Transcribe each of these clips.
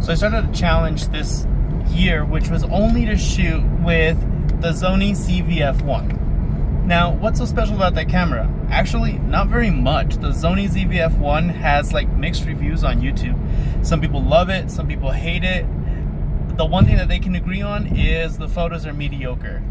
So I started a challenge this year, which was only to shoot with the Sony ZV-1F. Now, what's so special about that camera? Actually, not very much. The Sony ZV-1F has like mixed reviews on YouTube. Some people love it, some people hate it. The one thing that they can agree on is the photos are mediocre.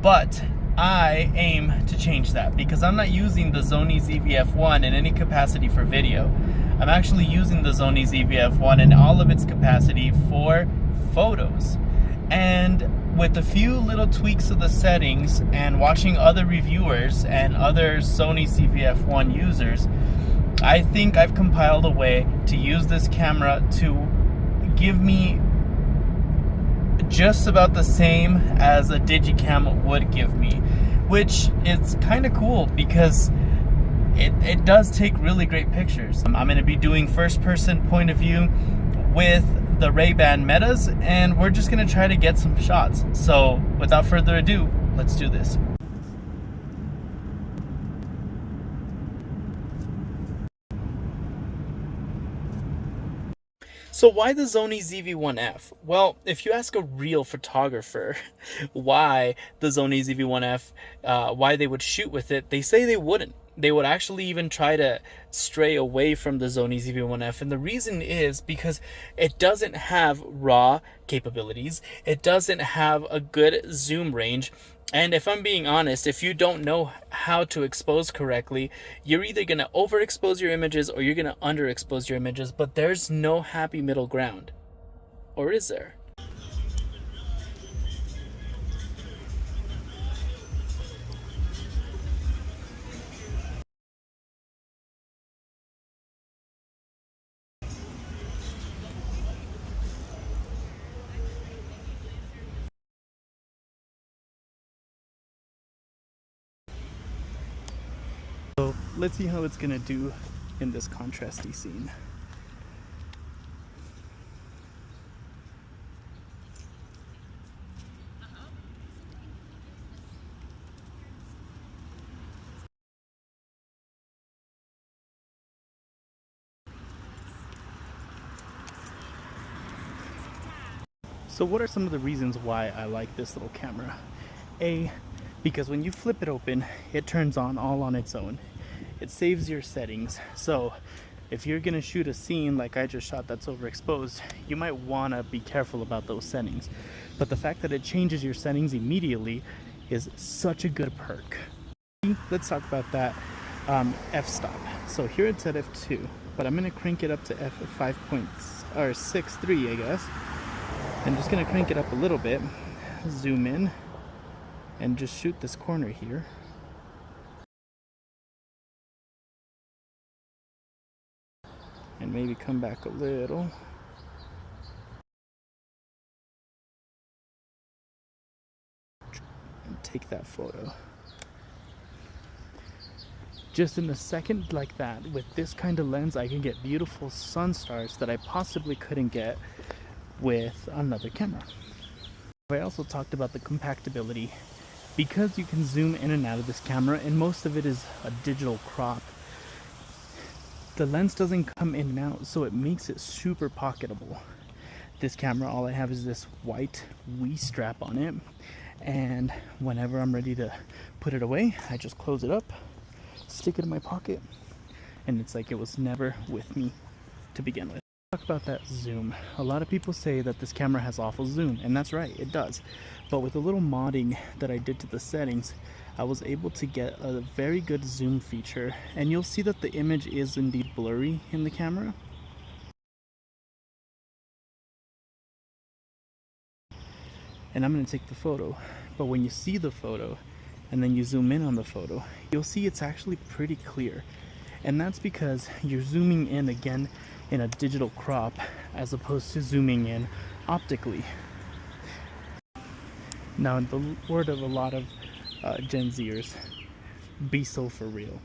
But I aim to change that because I'm not using the Sony ZV-1F in any capacity for video. I'm actually using the Sony ZV-1F in all of its capacity for photos. And with a few little tweaks of the settings and watching other reviewers and other Sony ZV-1F users, I think I've compiled a way to use this camera to give me just about the same as a Digicam would give me, which is kind of cool because it does take really great pictures. I'm going to be doing first person point of view with the Ray-Ban Metas, and we're just going to try to get some shots. So without further ado, let's do this. So why the Sony ZV-1F? Well, if you ask a real photographer why the Sony ZV-1F, why they would shoot with it, they say they wouldn't. They would actually even try to stray away from the Sony ZV-1F. And the reason is because it doesn't have RAW capabilities. It doesn't have a good zoom range. And if I'm being honest, if you don't know how to expose correctly, you're either going to overexpose your images or you're going to underexpose your images, but there's no happy middle ground. Or is there? So let's see how it's gonna do in this contrasty scene. So what are some of the reasons why I like this little camera? A, because when you flip it open, it turns on all on its own. It saves your settings. So if you're gonna shoot a scene like I just shot that's overexposed, you might wanna be careful about those settings. But the fact that it changes your settings immediately is such a good perk. Let's talk about that f-stop. So here it's at f2, but I'm gonna crank it up to f6.3, I guess. I'm just gonna crank it up a little bit, zoom in, and just shoot this corner here. And maybe come back a little. And take that photo. Just in a second like that, with this kind of lens, I can get beautiful sun stars that I possibly couldn't get with another camera. I also talked about the compactability. Because you can zoom in and out of this camera, and most of it is a digital crop, the lens doesn't come in and out, so it makes it super pocketable. This camera, all I have is this white Wii strap on it, and whenever I'm ready to put it away, I just close it up, stick it in my pocket, and it's like it was never with me to begin with. Talk about that zoom. A lot of people say that this camera has awful zoom, and that's right, it does. But with a little modding that I did to the settings, I was able to get a very good zoom feature, and you'll see that the image is indeed blurry in the camera. And I'm going to take the photo, but when you see the photo and then you zoom in on the photo, you'll see it's actually pretty clear. And that's because you're zooming in again in a digital crop as opposed to zooming in optically. Now, in the word of a lot of Gen Zers, be so for real.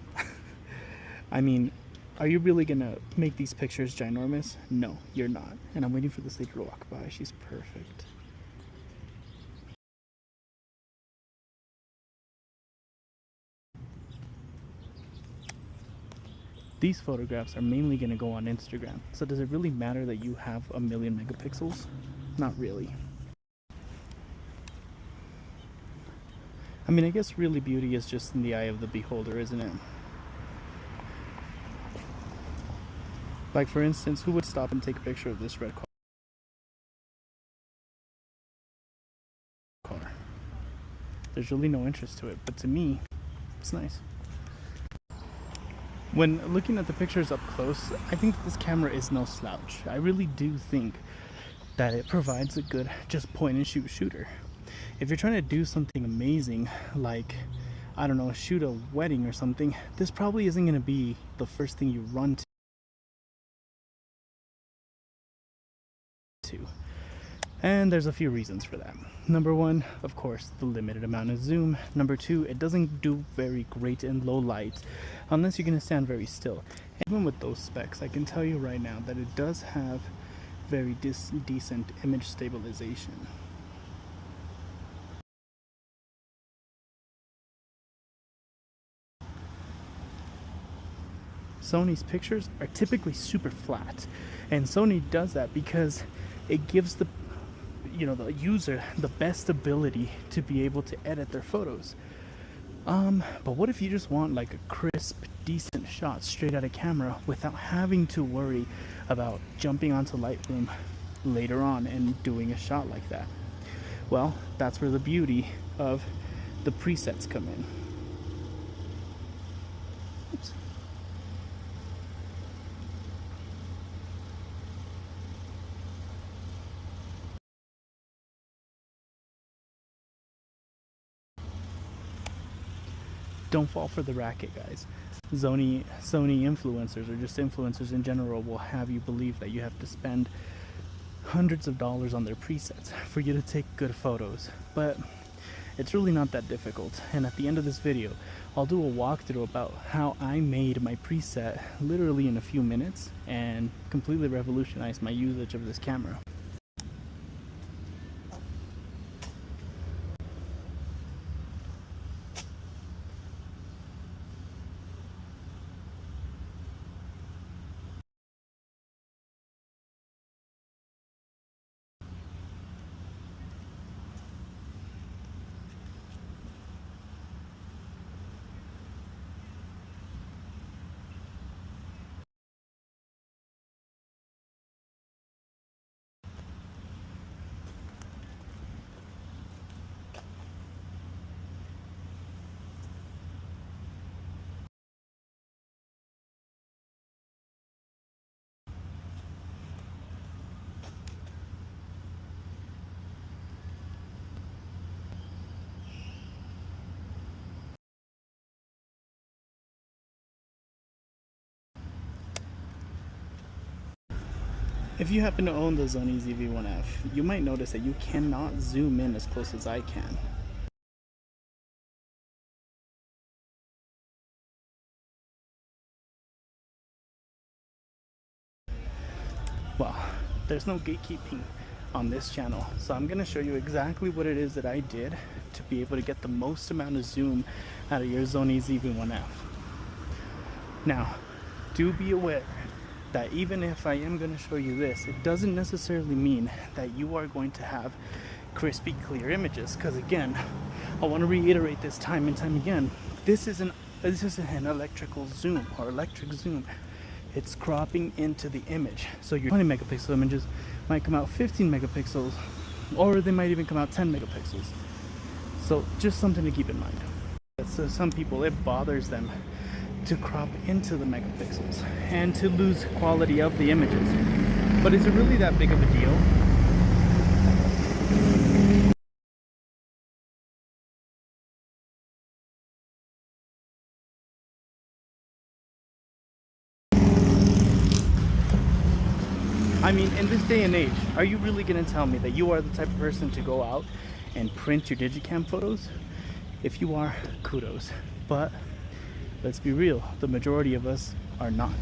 I mean, are you really gonna make these pictures ginormous? No, you're not. And I'm waiting for this lady to walk by. She's perfect. These photographs are mainly going to go on Instagram. So does it really matter that you have 1,000,000 megapixels? Not really. I mean, I guess really beauty is just in the eye of the beholder, isn't it? Like, for instance, who would stop and take a picture of this red car? There's really no interest to it, but to me, it's nice. When looking at the pictures up close, I think this camera is no slouch. I really do think that it provides a good just point and shoot shooter. If you're trying to do something amazing, like, I don't know, shoot a wedding or something, this probably isn't going to be the first thing you run to. And there's a few reasons for that. Number one, of course, the limited amount of zoom. Number two, it doesn't do very great in low light unless you're going to stand very still. Even with those specs, I can tell you right now that it does have very decent image stabilization. Sony's pictures are typically super flat, and Sony does that because it gives the user the best ability to be able to edit their photos. But what if you just want like a crisp, decent shot straight out of camera without having to worry about jumping onto Lightroom later on and doing a shot like that? Well, that's where the beauty of the presets come in. Oops. Don't fall for the racket, guys. Sony influencers, or just influencers in general, will have you believe that you have to spend hundreds of dollars on their presets for you to take good photos. But it's really not that difficult. And at the end of this video, I'll do a walkthrough about how I made my preset literally in a few minutes and completely revolutionized my usage of this camera. If you happen to own the Sony ZV-1F, you might notice that you cannot zoom in as close as I can. Well, there's no gatekeeping on this channel, so I'm going to show you exactly what it is that I did to be able to get the most amount of zoom out of your Sony ZV-1F. Now, do be aware that even if I am going to show you this, it doesn't necessarily mean that you are going to have crispy, clear images, because again, I want to reiterate this time and time again, this isn't an electrical zoom or electric zoom. It's cropping into the image. So your 20 megapixel images might come out 15 megapixels, or they might even come out 10 megapixels. So just something to keep in mind. So some people, it bothers them to crop into the megapixels and to lose quality of the images. But is it really that big of a deal? I mean, in this day and age, are you really going to tell me that you are the type of person to go out and print your digicam photos? If you are, kudos. But let's be real, the majority of us are not.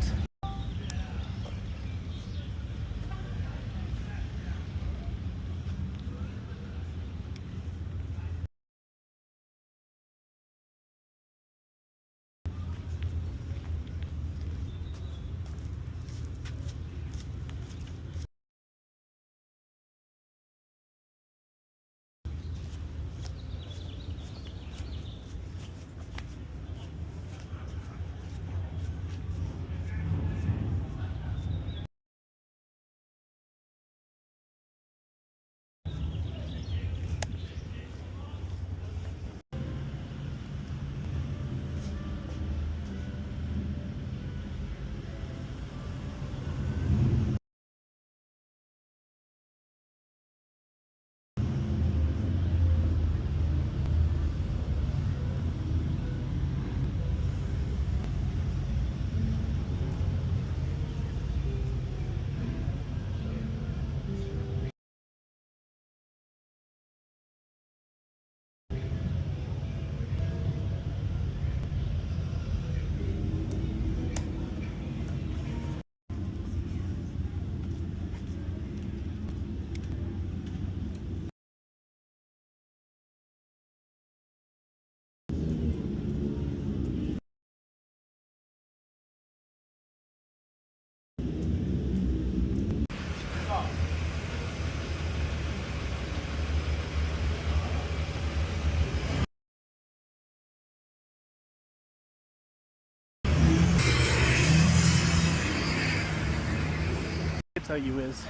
I tell you is,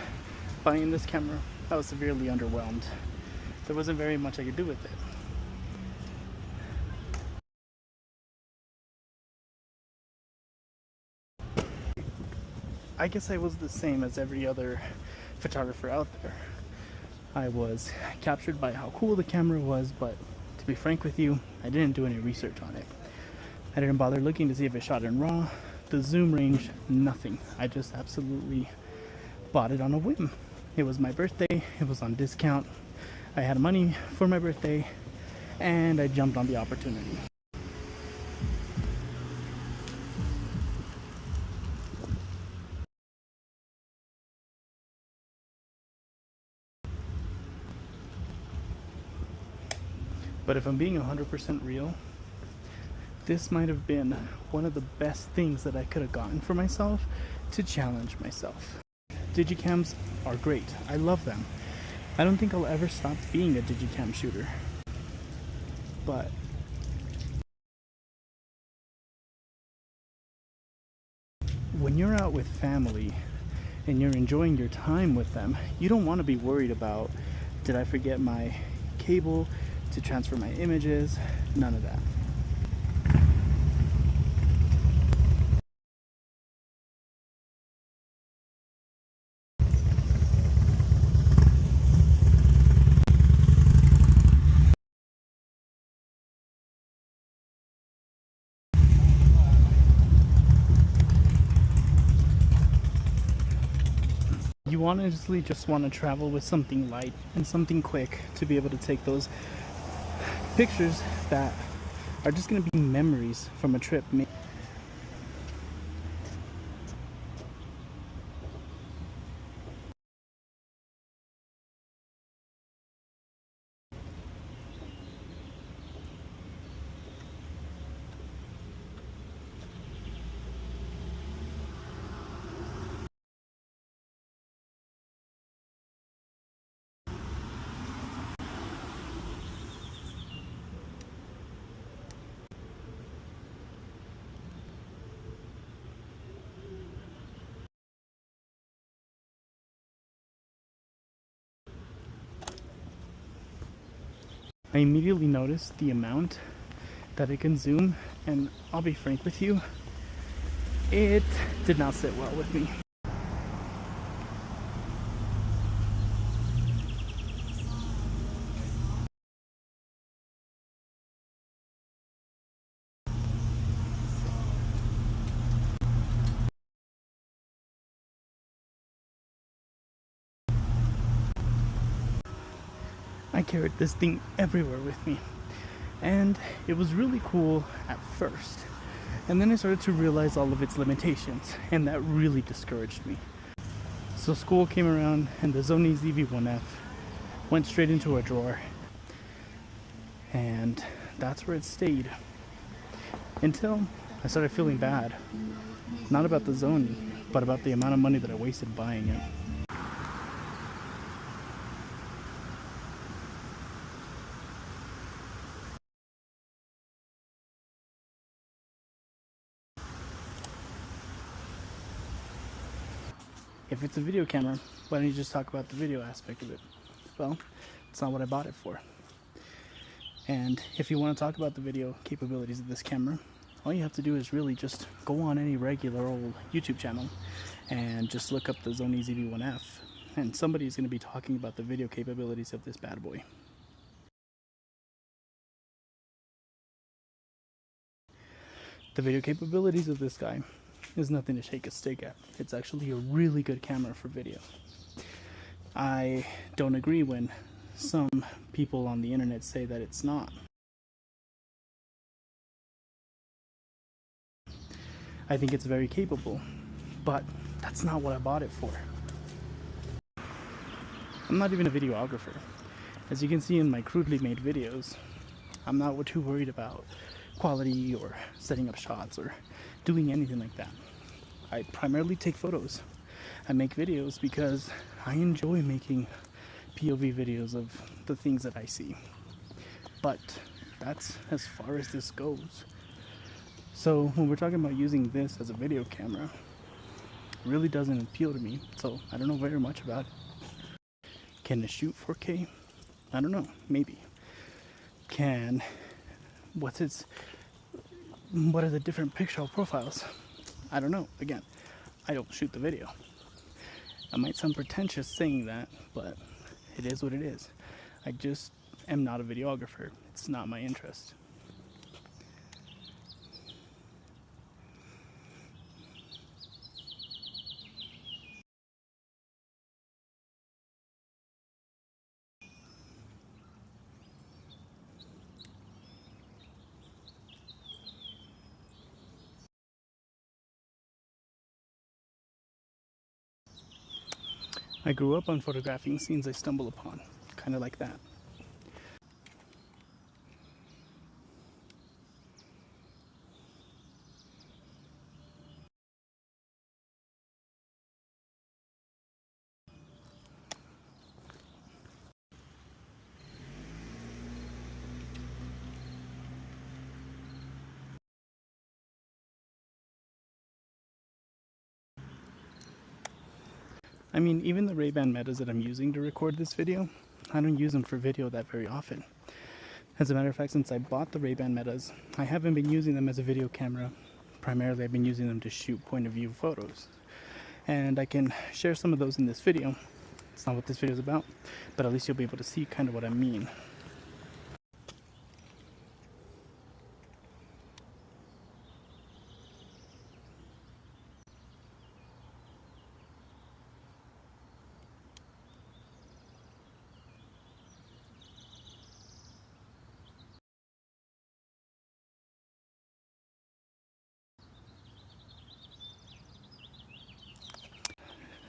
buying this camera, I was severely underwhelmed. There wasn't very much I could do with it. I guess I was the same as every other photographer out there. I was captured by how cool the camera was, but to be frank with you, I didn't do any research on it. I didn't bother looking to see if it shot in RAW, the zoom range, nothing. I just absolutely bought it on a whim. It was my birthday, it was on discount, I had money for my birthday, and I jumped on the opportunity. But if I'm being 100% real, this might have been one of the best things that I could have gotten for myself to challenge myself. Digicams are great. I love them. I don't think I'll ever stop being a digicam shooter. But when you're out with family and you're enjoying your time with them, you don't want to be worried about, did I forget my cable to transfer my images? None of that. You honestly just want to travel with something light and something quick to be able to take those pictures that are just going to be memories from a trip. I immediately noticed the amount that it can zoom, and I'll be frank with you, it did not sit well with me. I carried this thing everywhere with me, and it was really cool at first, and then I started to realize all of its limitations, and that really discouraged me. So school came around and the Sony ZV-1F went straight into a drawer, and that's where it stayed until I started feeling bad, not about the Sony, but about the amount of money that I wasted buying it. If it's a video camera, why don't you just talk about the video aspect of it? Well, it's not what I bought it for. And if you want to talk about the video capabilities of this camera, all you have to do is really just go on any regular old YouTube channel and just look up the Sony ZV-1F, and somebody's going to be talking about the video capabilities of this bad boy. The video capabilities of this guy is nothing to shake a stick at. It's actually a really good camera for video. I don't agree when some people on the internet say that it's not. I think it's very capable, but that's not what I bought it for. I'm not even a videographer. As you can see in my crudely made videos, I'm not too worried about quality or setting up shots or doing anything like that. I primarily take photos. I make videos because I enjoy making POV videos of the things that I see. But that's as far as this goes. So when we're talking about using this as a video camera, really doesn't appeal to me, so I don't know very much about it. Can it shoot 4K? I don't know, maybe. What are the different pixel profiles? I don't know. Again, I don't shoot the video. I might sound pretentious saying that, but it is what it is. I just am not a videographer. It's not my interest. I grew up on photographing scenes I stumble upon, kind of like that. I mean, even the Ray-Ban Metas that I'm using to record this video, I don't use them for video that very often. As a matter of fact, since I bought the Ray-Ban Metas, I haven't been using them as a video camera. Primarily, I've been using them to shoot point of view photos. And I can share some of those in this video. It's not what this video is about, but at least you'll be able to see kind of what I mean.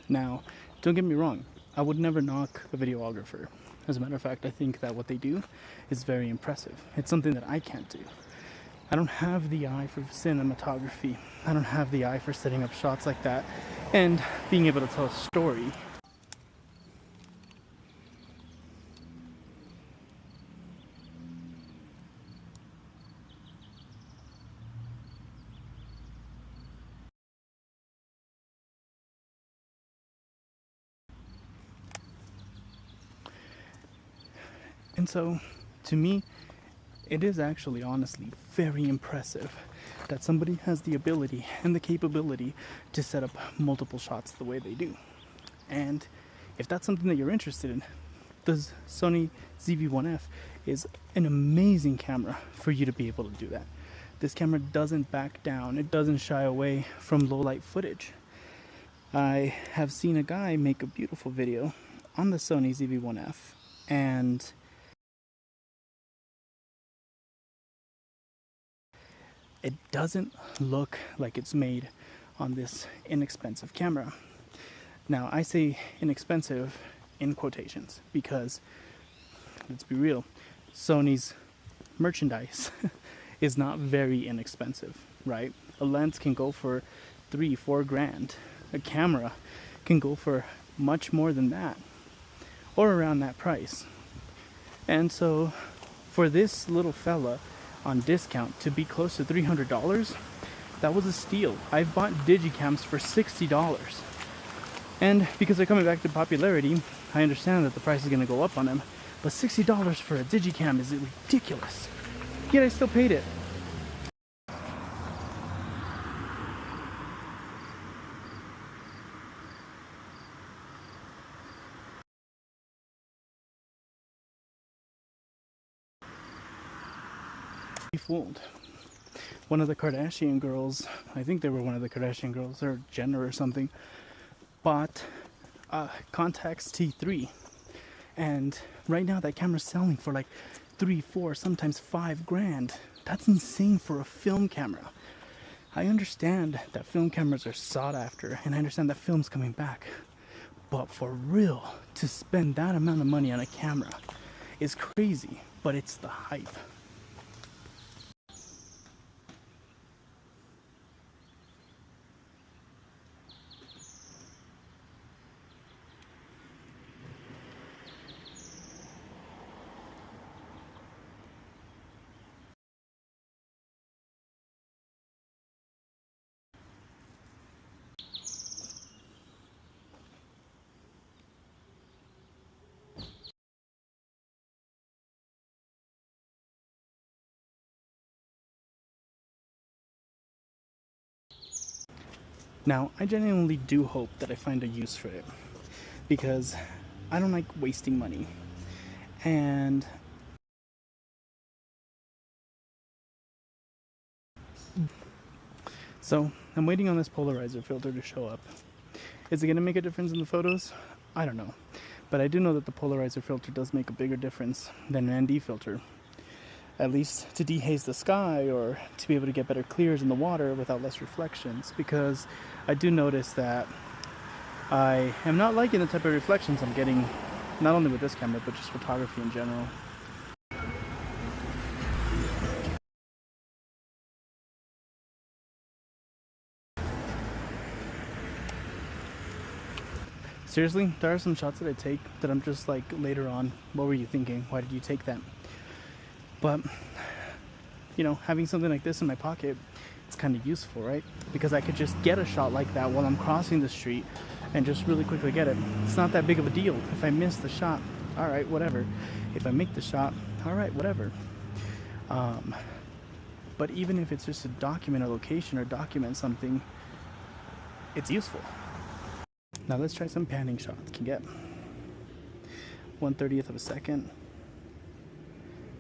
Now, don't get me wrong, I would never knock a videographer. As a matter of fact, I think that what they do is very impressive. It's something that I can't do. I don't have the eye for cinematography. I don't have the eye for setting up shots like that and being able to tell a story. And so, to me, it is actually honestly very impressive that somebody has the ability and the capability to set up multiple shots the way they do. And if that's something that you're interested in, the Sony ZV-1F is an amazing camera for you to be able to do that. This camera doesn't back down. It doesn't shy away from low light footage. I have seen a guy make a beautiful video on the Sony ZV-1F, and it doesn't look like it's made on this inexpensive camera. Now, I say inexpensive in quotations because, let's be real, Sony's merchandise is not very inexpensive, right? A lens can go for $3-4 grand. A camera can go for much more than that, or around that price. And so, for this little fella on discount to be close to $300, that was a steal. I've bought digicams for $60. And because they're coming back to popularity, I understand that the price is going to go up on them, but $60 for a digicam is ridiculous. Yet I still paid it. Be fooled. One of the Kardashian girls, I think they were one of the Kardashian girls, or Jenner or something, bought Contax T3, and right now that camera's selling for like 3, 4, sometimes 5 grand. That's insane for a film camera. I understand that film cameras are sought after, and I understand that film's coming back, but for real, to spend that amount of money on a camera is crazy, but it's the hype. Now, I genuinely do hope that I find a use for it, because I don't like wasting money. And so I'm waiting on this polarizer filter to show up. Is it going to make a difference in the photos? I don't know. But I do know that the polarizer filter does make a bigger difference than an ND filter. At least to dehaze the sky, or to be able to get better clears in the water without less reflections. Because I do notice that I am not liking the type of reflections I'm getting, not only with this camera, but just photography in general. Seriously, there are some shots that I take that I'm just like, later on, what were you thinking? Why did you take that? But, you know, having something like this in my pocket, it's kind of useful, right? Because I could just get a shot like that while I'm crossing the street and just really quickly get it. It's not that big of a deal. If I miss the shot, all right, whatever. If I make the shot, all right, whatever. But even if it's just to document a location or document something, it's useful. Now let's try some panning shots. Can get 1/30th of a second,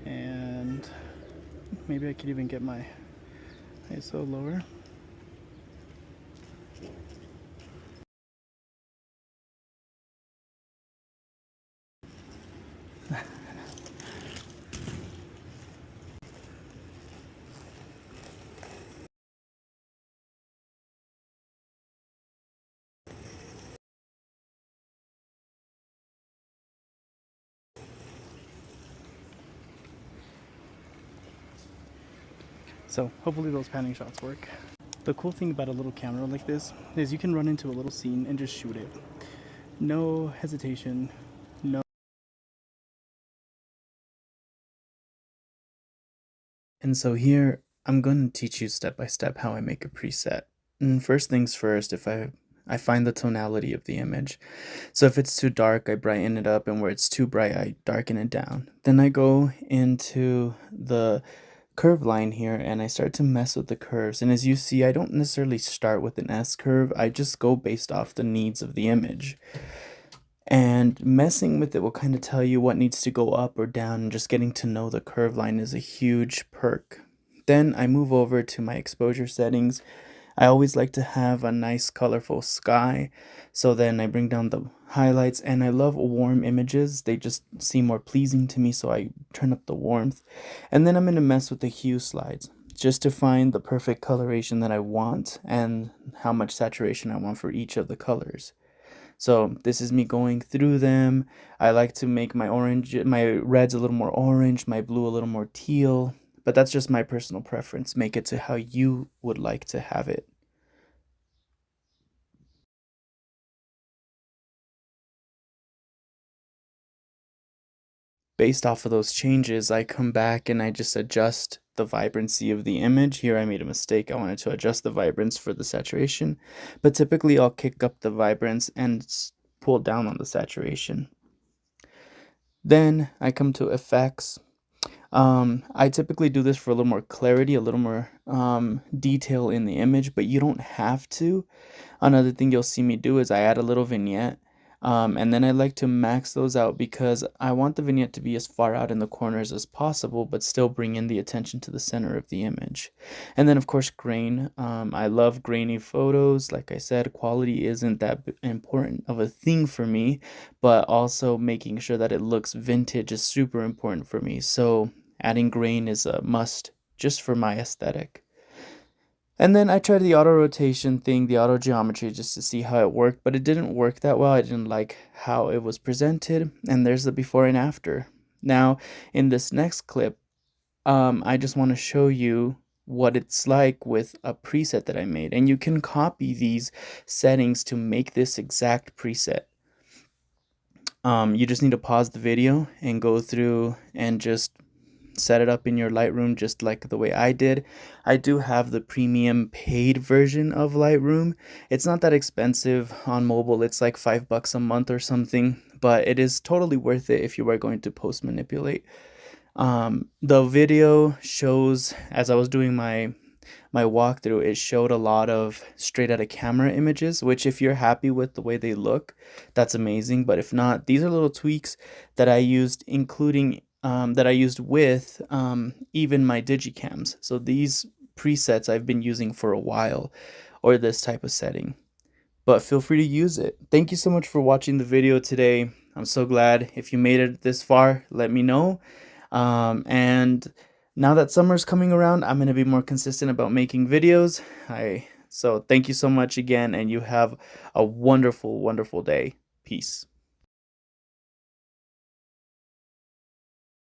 and maybe I could even get my ISO lower. So hopefully those panning shots work. The cool thing about a little camera like this is you can run into a little scene and just shoot it. No hesitation, no. And so here, I'm going to teach you step by step how I make a preset. And first things first, if I find the tonality of the image. So if it's too dark, I brighten it up, and where it's too bright, I darken it down. Then I go into the curve line here and I start to mess with the curves. And as you see, I don't necessarily start with an S curve. I just go based off the needs of the image. And messing with it will kind of tell you what needs to go up or down, and just getting to know the curve line is a huge perk. Then I move over to my exposure settings. I always like to have a nice colorful sky, so then I bring down the highlights, and I love warm images. They just seem more pleasing to me, so I turn up the warmth. And then I'm going to mess with the hue slides just to find the perfect coloration that I want and how much saturation I want for each of the colors. So this is me going through them. I like to make my reds a little more orange, my blue a little more teal, but that's just my personal preference. Make it to how you would like to have it. Based off of those changes, I come back and I just adjust the vibrancy of the image. Here I made a mistake. I wanted to adjust the vibrance for the saturation, but typically I'll kick up the vibrance and pull down on the saturation. Then I come to effects. I typically do this for a little more clarity, a little more detail in the image, but you don't have to. Another thing you'll see me do is I add a little vignette, and then I like to max those out because I want the vignette to be as far out in the corners as possible, but still bring in the attention to the center of the image. And then of course grain. I love grainy photos. Like I said, quality isn't that important of a thing for me, but also making sure that it looks vintage is super important for me. So adding grain is a must just for my aesthetic. And then I tried the auto rotation thing, the auto geometry, just to see how it worked, but it didn't work that well. I didn't like how it was presented, and there's the before and after. Now, in this next clip, I just want to show you what it's like with a preset that I made, and you can copy these settings to make this exact preset. You just need to pause the video and go through and just set it up in your Lightroom just like the way I did. I do have the premium paid version of Lightroom. It's not that expensive on mobile. It's like $5 a month or something, but it is totally worth it if you are going to post manipulate. The video shows, as I was doing my my walkthrough, it showed a lot of straight out of camera images, which if you're happy with the way they look, that's amazing. But if not, these are little tweaks that I used, including that I used with even my digicams. So these presets I've been using for a while, or this type of setting, but feel free to use it. Thank you so much for watching the video today. I'm so glad. If you made it this far, let me know. And now that summer's coming around, I'm going to be more consistent about making videos. So thank you so much again, and you have a wonderful, wonderful day. Peace.